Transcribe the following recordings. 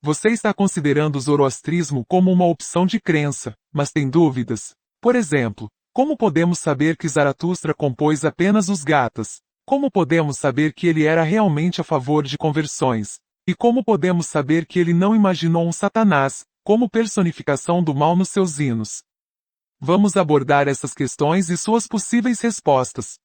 Você está considerando o zoroastrismo como uma opção de crença, mas tem dúvidas? Por exemplo, como podemos saber que Zaratustra compôs apenas os gatas? Como podemos saber que ele era realmente a favor de conversões? E como podemos saber que ele não imaginou um Satanás, como personificação do mal nos seus hinos? Vamos abordar essas questões e suas possíveis respostas.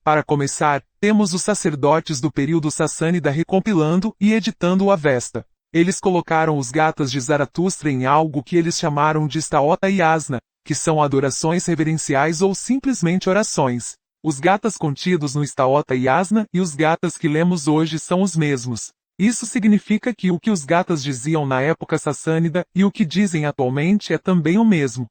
Para começar, temos os sacerdotes do período sassânida recompilando e editando o Avesta. Eles colocaram os gatas de Zaratustra em algo que eles chamaram de Staota e Asna, que são adorações reverenciais ou simplesmente orações. Os gatas contidos no Staota e Asna e os gatas que lemos hoje são os mesmos. Isso significa que o que os gatas diziam na época sassânida e o que dizem atualmente é também o mesmo.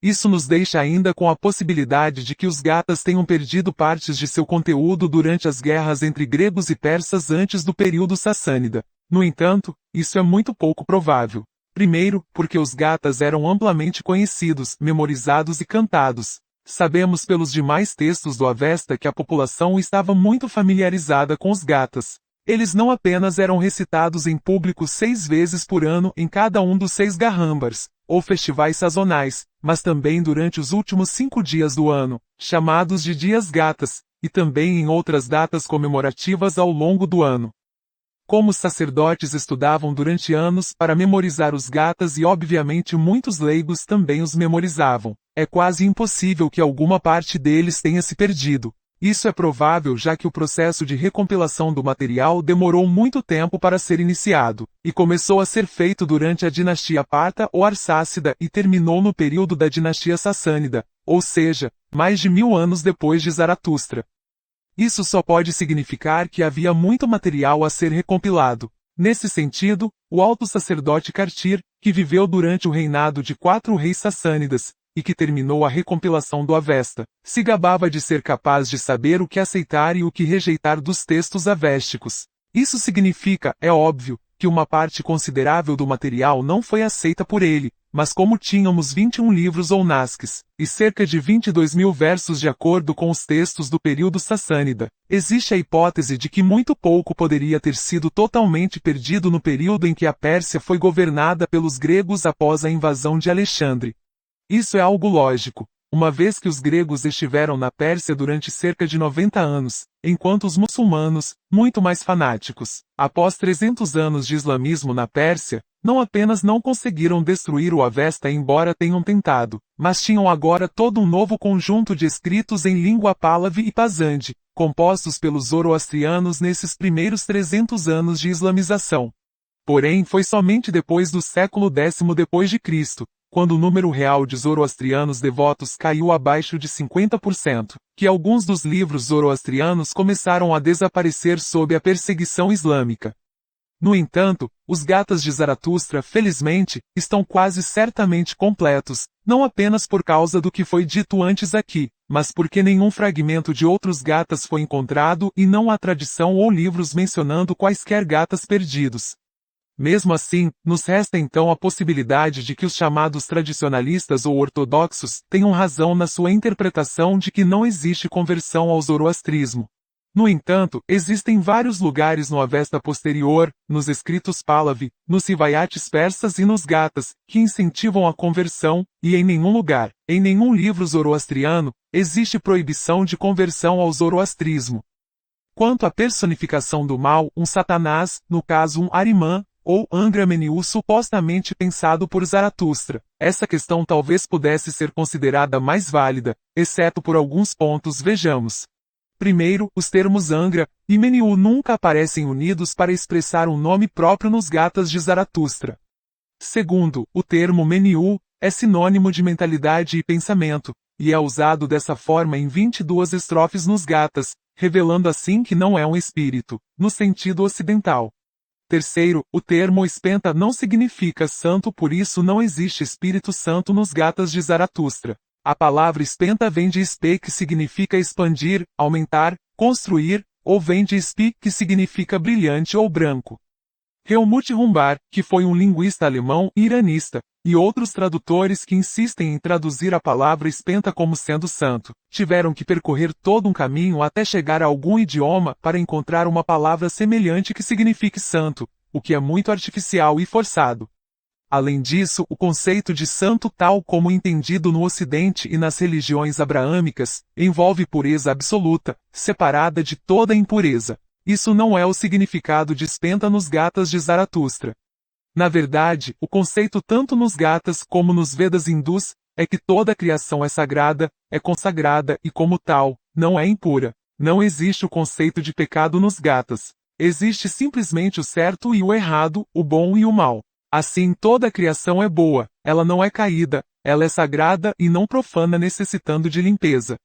Isso nos deixa ainda com a possibilidade de que os gatas tenham perdido partes de seu conteúdo durante as guerras entre gregos e persas antes do período sassânida. No entanto, isso é muito pouco provável. Primeiro, porque os gatas eram amplamente conhecidos, memorizados e cantados. Sabemos pelos demais textos do Avesta que a população estava muito familiarizada com os gatas. Eles não apenas eram recitados em público 6 vezes por ano em cada um dos 6 garrambars, ou festivais sazonais, mas também durante os últimos 5 dias do ano, chamados de dias gatas, e também em outras datas comemorativas ao longo do ano. Como os sacerdotes estudavam durante anos para memorizar os gatas e obviamente muitos leigos também os memorizavam, é quase impossível que alguma parte deles tenha se perdido. Isso é provável já que o processo de recompilação do material demorou muito tempo para ser iniciado, e começou a ser feito durante a dinastia Parta ou Arsácida e terminou no período da dinastia Sassânida, ou seja, mais de 1000 anos depois de Zaratustra. Isso só pode significar que havia muito material a ser recompilado. Nesse sentido, o alto sacerdote Kartir, que viveu durante o reinado de 4 reis sassânidas, e que terminou a recompilação do Avesta, se gabava de ser capaz de saber o que aceitar e o que rejeitar dos textos avésticos. Isso significa, é óbvio, que uma parte considerável do material não foi aceita por ele, mas como tínhamos 21 livros ou nasques, e cerca de 22.000 versos de acordo com os textos do período sassânida, existe a hipótese de que muito pouco poderia ter sido totalmente perdido no período em que a Pérsia foi governada pelos gregos após a invasão de Alexandre. Isso é algo lógico, uma vez que os gregos estiveram na Pérsia durante cerca de 90 anos, enquanto os muçulmanos, muito mais fanáticos, após 300 anos de islamismo na Pérsia, não apenas não conseguiram destruir o Avesta embora tenham tentado, mas tinham agora todo um novo conjunto de escritos em língua Pahlavi e Pazandi, compostos pelos zoroastrianos nesses primeiros 300 anos de islamização. Porém foi somente depois do século X d.C., quando o número real de zoroastrianos devotos caiu abaixo de 50%, que alguns dos livros zoroastrianos começaram a desaparecer sob a perseguição islâmica. No entanto, os gatas de Zaratustra, felizmente, estão quase certamente completos, não apenas por causa do que foi dito antes aqui, mas porque nenhum fragmento de outros gatas foi encontrado e não há tradição ou livros mencionando quaisquer gatas perdidos. Mesmo assim, nos resta então a possibilidade de que os chamados tradicionalistas ou ortodoxos tenham razão na sua interpretação de que não existe conversão ao zoroastrismo. No entanto, existem vários lugares no Avesta posterior, nos escritos Pahlavi, nos Rivayates persas e nos Gatas, que incentivam a conversão, e em nenhum lugar, em nenhum livro zoroastriano, existe proibição de conversão ao zoroastrismo. Quanto à personificação do mal, um Satanás, no caso um Ahriman, ou Angra-Mainyu supostamente pensado por Zaratustra, essa questão talvez pudesse ser considerada mais válida, exceto por alguns pontos. Vejamos. Primeiro, os termos Angra e Mainyu nunca aparecem unidos para expressar um nome próprio nos gatas de Zaratustra. Segundo, o termo Mainyu é sinônimo de mentalidade e pensamento, e é usado dessa forma em 22 estrofes nos gatas, revelando assim que não é um espírito, no sentido ocidental. Terceiro, o termo espenta não significa santo, por isso não existe Espírito Santo nos gatas de Zaratustra. A palavra espenta vem de spe, que significa expandir, aumentar, construir, ou vem de spi, que significa brilhante ou branco. Helmut Rumbar, que foi um linguista alemão e iranista, e outros tradutores que insistem em traduzir a palavra espenta como sendo santo, tiveram que percorrer todo um caminho até chegar a algum idioma para encontrar uma palavra semelhante que signifique santo. o que é muito artificial e forçado. Além disso, o conceito de santo tal como entendido no Ocidente e nas religiões abraâmicas, envolve pureza absoluta, separada de toda impureza. Isso não é o significado de Spenta nos Gatas de Zaratustra. Na verdade, o conceito tanto nos Gatas como nos Vedas hindus, é que toda a criação é sagrada, é consagrada e como tal, não é impura. Não existe o conceito de pecado nos Gatas. Existe simplesmente o certo e o errado, o bom e o mal. Assim toda a criação é boa, ela não é caída, ela é sagrada e não profana necessitando de limpeza.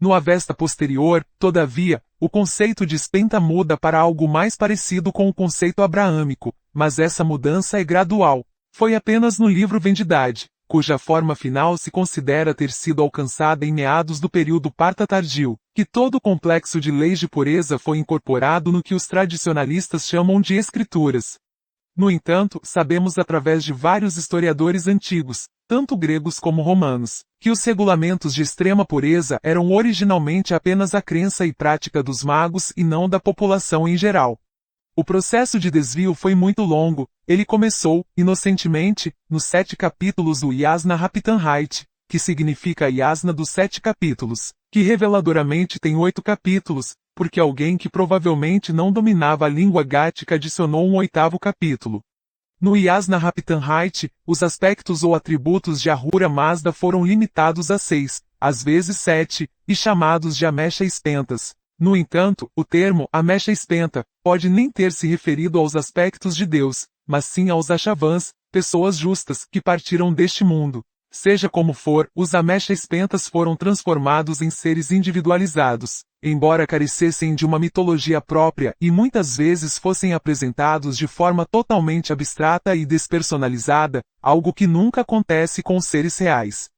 No Avesta posterior, todavia, o conceito de Spenta muda para algo mais parecido com o conceito abraâmico, mas essa mudança é gradual. Foi apenas no livro Vendidade, cuja forma final se considera ter sido alcançada em meados do período Parta tardio, que todo o complexo de leis de pureza foi incorporado no que os tradicionalistas chamam de escrituras. No entanto, sabemos através de vários historiadores antigos, tanto gregos como romanos, que os regulamentos de extrema pureza eram originalmente apenas a crença e prática dos magos e não da população em geral. O processo de desvio foi muito longo, ele começou, inocentemente, nos 7 capítulos do Yasna Raptanhait, que significa Yasna dos 7 capítulos, que reveladoramente tem 8 capítulos, porque alguém que provavelmente não dominava a língua gática adicionou um 8º capítulo. No Yasna Raptanhait, os aspectos ou atributos de Ahura Mazda foram limitados a 6, às vezes 7, e chamados de Amesha Spentas. No entanto, o termo Amesha Spenta pode nem ter se referido aos aspectos de Deus, mas sim aos Ashavans, pessoas justas que partiram deste mundo. Seja como for, os Amesha Spentas foram transformados em seres individualizados, embora carecessem de uma mitologia própria e muitas vezes fossem apresentados de forma totalmente abstrata e despersonalizada, algo que nunca acontece com os seres reais.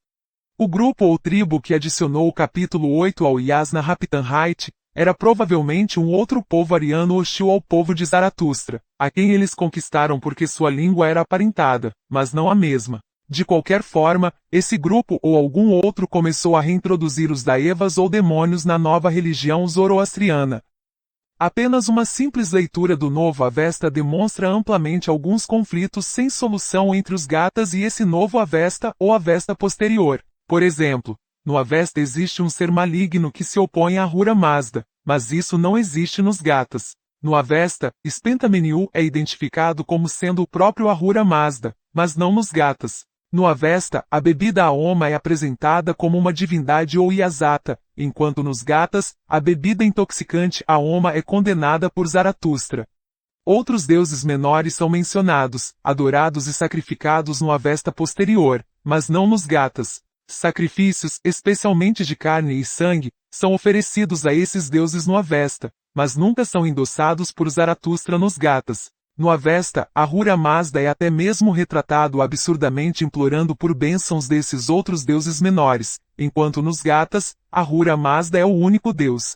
O grupo ou tribo que adicionou o capítulo 8 ao Yasna Raptanhait era provavelmente um outro povo ariano hostil ao povo de Zaratustra, a quem eles conquistaram porque sua língua era aparentada, mas não a mesma. De qualquer forma, esse grupo ou algum outro começou a reintroduzir os Daevas ou demônios na nova religião zoroastriana. Apenas uma simples leitura do Novo Avesta demonstra amplamente alguns conflitos sem solução entre os Gatas e esse novo Avesta ou Avesta posterior. Por exemplo, no Avesta existe um ser maligno que se opõe a Ahura Mazda, mas isso não existe nos Gatas. No Avesta, Spenta-Meniu é identificado como sendo o próprio Ahura Mazda, mas não nos Gatas. No Avesta, a bebida Aoma é apresentada como uma divindade ou Iasata, enquanto nos Gatas, a bebida intoxicante Aoma é condenada por Zaratustra. Outros deuses menores são mencionados, adorados e sacrificados no Avesta posterior, mas não nos Gatas. Sacrifícios, especialmente de carne e sangue, são oferecidos a esses deuses no Avesta, mas nunca são endossados por Zaratustra nos Gatas. No Avesta, Ahura Mazda é até mesmo retratado absurdamente implorando por bênçãos desses outros deuses menores, enquanto nos Gatas, Ahura Mazda é o único deus.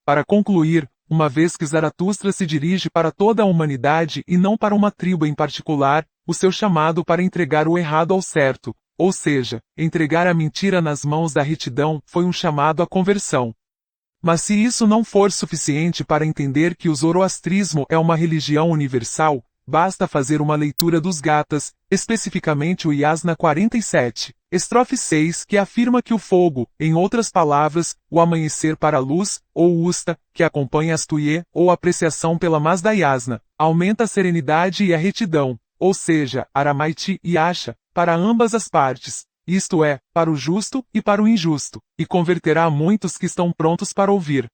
Para concluir, uma vez que Zaratustra se dirige para toda a humanidade e não para uma tribo em particular, o seu chamado para entregar o errado ao certo, ou seja, entregar a mentira nas mãos da retidão, foi um chamado à conversão. Mas se isso não for suficiente para entender que o zoroastrismo é uma religião universal, basta fazer uma leitura dos Gatas, especificamente o Yasna 47, estrofe 6, que afirma que o fogo, em outras palavras, o amanhecer para a luz, ou o Usta, que acompanha Astuye, ou apreciação pela Mazda Yasna, aumenta a serenidade e a retidão, ou seja, Aramaiti e Asha, para ambas as partes. Isto é, para o justo e para o injusto, e converterá muitos que estão prontos para ouvir.